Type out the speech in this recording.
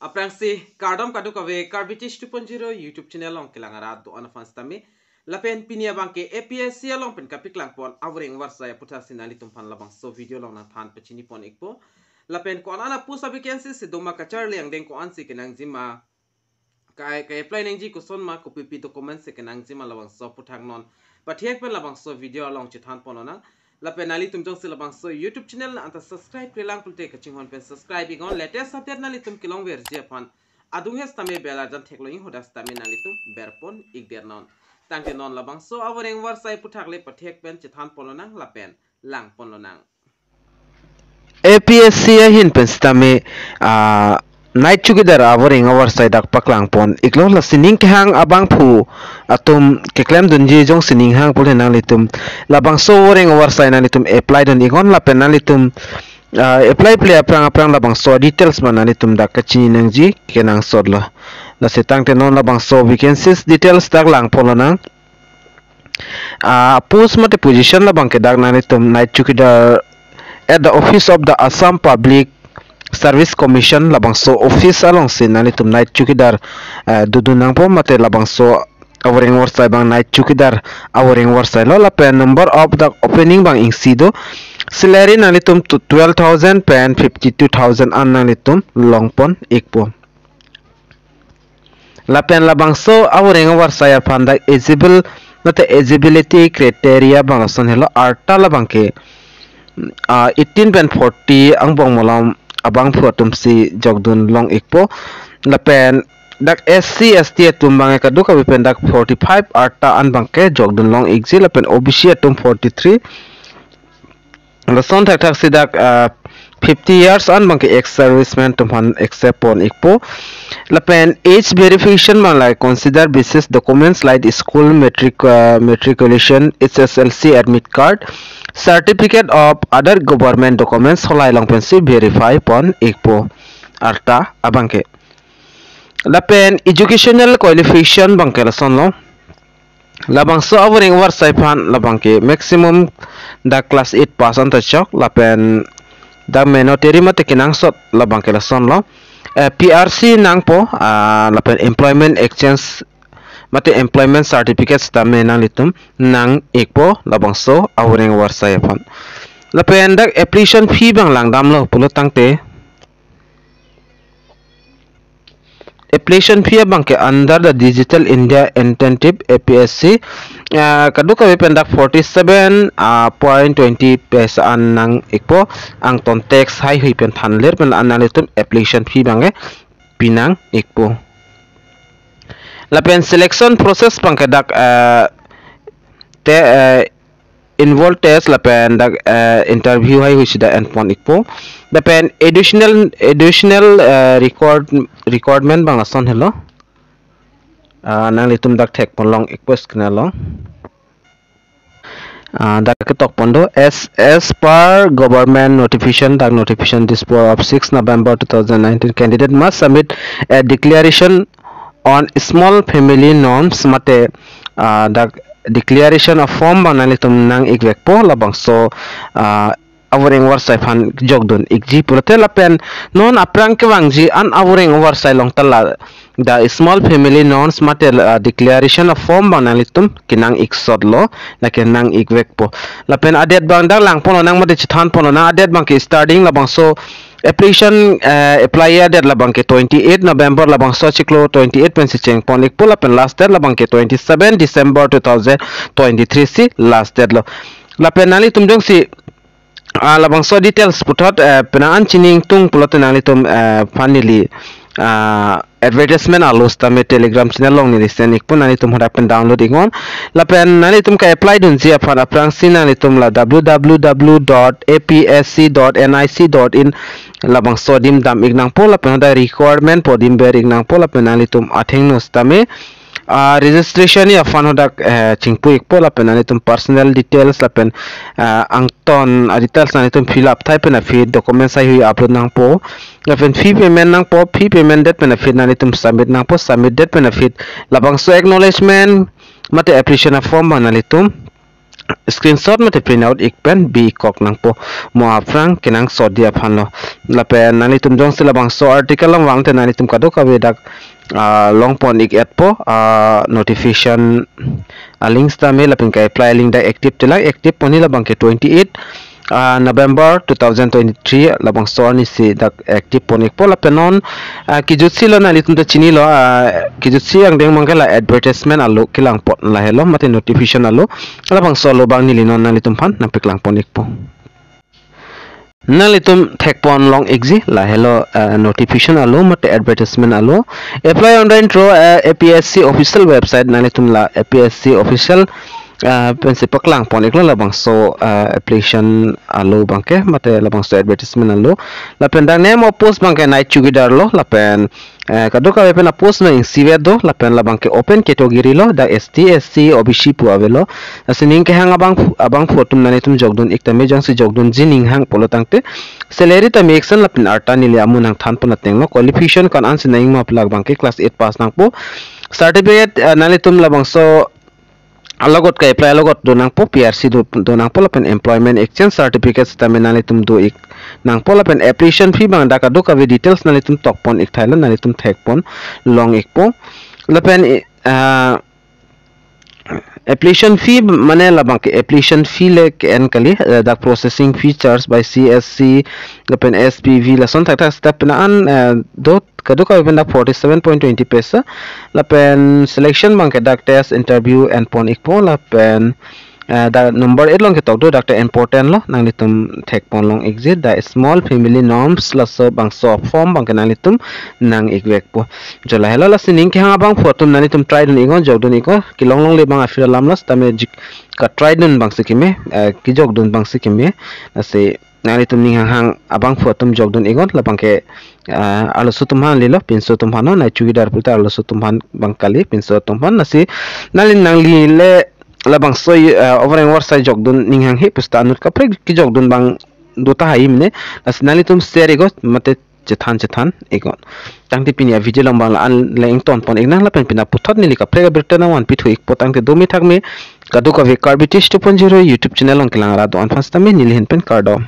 Aprangsi KARDOM kadukawe Karbitish 2.0 YouTube channel long kilangara do anafans tami lapen pinia bangke APSC long pen kapiklang pon Voreng Awarsai putra sinali tumpan labang so video long na than pechini pon ikpo lapen ko anana pusa vacancy se doma kachar liang deng ko ansi kenang jima kai apply neng ji ko son ma ko pp document se kenang jima labang so puthang non pathiek pen labang so video long chithan ponona lapen nali tum jong silabang so YouTube channel na anta subscribe kelang pulte kaching hon pen subscribe ingon latest update nali tum kilong ver je pan adung hes tame bela jan theklo ing hodas tame nali tum berpon igder non tangte non labang so Voreng Awarsai puthak le pathiek pen chithan pononang lapen lang pononang APSC hin pen stame night Chowkidar Voreng Awarsai dak paklang pon iklo la sining ke hang abang phu atum ke klem dunji jong sining hang pol nang litum labang so Voreng Awarsai nang litum apply don igon la pen nang litum apply play aprang labang so details man nang litum dak kachini nang ji kenang sodlo la setang te non labang so vacancies details dak lang pol nang post mate position labang ke dak nang litum night Chowkidar at the office of the Assam Public Service Commission labangso office along sin nalitum night Chowkidar dudunang po mate labangso Voreng Awarsai bang night Chowkidar Voreng Awarsai lo la pen number of the opening bang ingsido salary nalitum to 12,000 pen 52,000 an nalitum longpon ikpo la pen labangso Voreng Awarsai panda eligible mate eligibility criteria bang son hello ABIRTA labangke 18.40 ang bong malam abang photum si jogdun long ikpo lapen dak SC ST tumbang kadu ka pen dak 45 ABIRTA an bangke jogdun long ikji lapen OBC tum 43 lason thak si dak 50 years an bangke ex serviceman tumhan accept pon ikpo lapen age verification man like consider basis documents like school matriculation SSLC admit card certificate of other government documents holai long pensi verify pon ikpo ABIRTA abangke lapen educational qualification bangke lason lo labangso Voreng Awarsai pan labangke maximum da class 8 pass on chok lapen da menoteri mate kinang sot labangke lason lo PRC nang po lapen employment exchange mate employment certificates tame nang litum nang ikpo labangso Voreng Awarsai pan lapen dak application fee bang lang dam lo pulo tangte application fee bang ke under the Digital India Incentive APSC kaduka pendak 47.20 pesa an nang ikpo ang ton tax hai hui pen thanler pen analitum application fee bang pinang ikpo lapen selection process bang ke dak involve test lapen dak interview hai hui sida endpoint ikpo lapen additional recordment bang ason hello nang litum dak thek ponlong ikpo skna long dak ketok pondo as per government notification dak notification display of 6 November 2019 candidate must submit a declaration on small family norms mate dak declaration of form banalitum nang igvekpo labangso Voreng Awarsai fan jogdon ikji pulte lapen non aprang ke wangji an Voreng Awarsai long tala the small family norms mate declaration of form banalitum kinang iksodlo la kinang igvekpo lapen adet bang dang lang pono nang mate chithan pono na adet bang ke starting labangso application apply adet labang ke 28 November labang so chiklo 28 pen si cheng ponik pula pen last date labang ke 27 December 2023 si last date lo lapen nali tumjong si labang so details putot penaan chining tung pulot nali tum finally advertisement alus tame telegram channel long ni senik pun nali tum hadapen download ingon lapen nali tum ka apply dun ji aphan aprang sin nali tum la www.apsc.nic.in labang so dim dam ignang po lapen da requirement po dim ber ignang po lapen nali tum atheng nos tame registration ya fan hodak chingpu ikpo lapen nali tum personal details lapen angton details nali tum fill up type na feed documents ai hui upload nang po lapen fee payment nang po fee payment date benefit nali tum submit nang po submit date benefit labang so acknowledgement mate application form nali tum screenshot mate print out ik pen bi kok nang po mo aprang kenang so dia phan lo la pen nani tum jong sila bang so article lang wang te nani tum kado ka dak long pon ik at po notification links ta me la pen ka apply link da active te la active poni la bang ke 28 November 2023 labang so ni si dak active ponik po la penon kijutsi lo na litum ta chini lo kijutsi ang deng mangala advertisement alo kilang pot la hello mate notification alo labang so lo bang ni linon na litum phan na piklang ponik po na litum thek pon long exi la hello notification alo mate advertisement alo apply online through APSC official website na litum la APSC official pensi paklang pon ikla labang so application alo bangke mate labang so advertisement alo lapen dang name of post bangke nai chowkidar lo lapen kado ka wepen post na insive do lapen labang ke open category lo da ST SC OBC pu avelo asining ke hang abang photum nani tum jogdon ikta me jang si jogdon jining hang polotangte salary ta mexan lapen arta nili amun hang than pon ateng lo qualification kan an sinaing ma plag bangke class 8 pass nang po certificate nani tum labang so alagot ka apply alagot do nang po PRC do nang po lapen employment exchange certificate stamen nali tum do ik nang po lapen application fee bang daka do ka we details nali tum tok pon ik thailand nali tum thek pon long ik po lapen application fee mane labang ke application fee le en kali the processing fee charged by CSC lapen SPV la son thak step na an do kado ka benda 47.20 pesa lapen selection bang ke dak test interview and pon ikpo lapen da number 8 long ke tok do dak important lo nang litum thek pon long exit da small family norms la so bang so form bang ke nang litum nang ikwek po jola hela la sining ke hang bang photum nang litum try dun ingon jogdun iko kilong long le bang afira lamlas tame ka try dun bang sikime ki jogdun bang sikime ase nang litum ning hang abang photum jogdun ingon la bang ke alo sutumhan lilo pinso tumhano na chowkidar puta alo sutumhan bang kali pinso tumhan nasi nalin nang le labang soy Voreng Awarsai jogdun ninghang hi pusta anut kapre ki jogdun bang dota haim ne as nalitum share ego mate chethan egon tangti pinia video lambang an leng ton pon egnang la pen pina puthot nili kapre ga birta na wan pithu ik potang te domi thakme kadu ka ve Karbitis 2.0 YouTube channel ong kilang ra do an fasta me nili hen pen KARDOM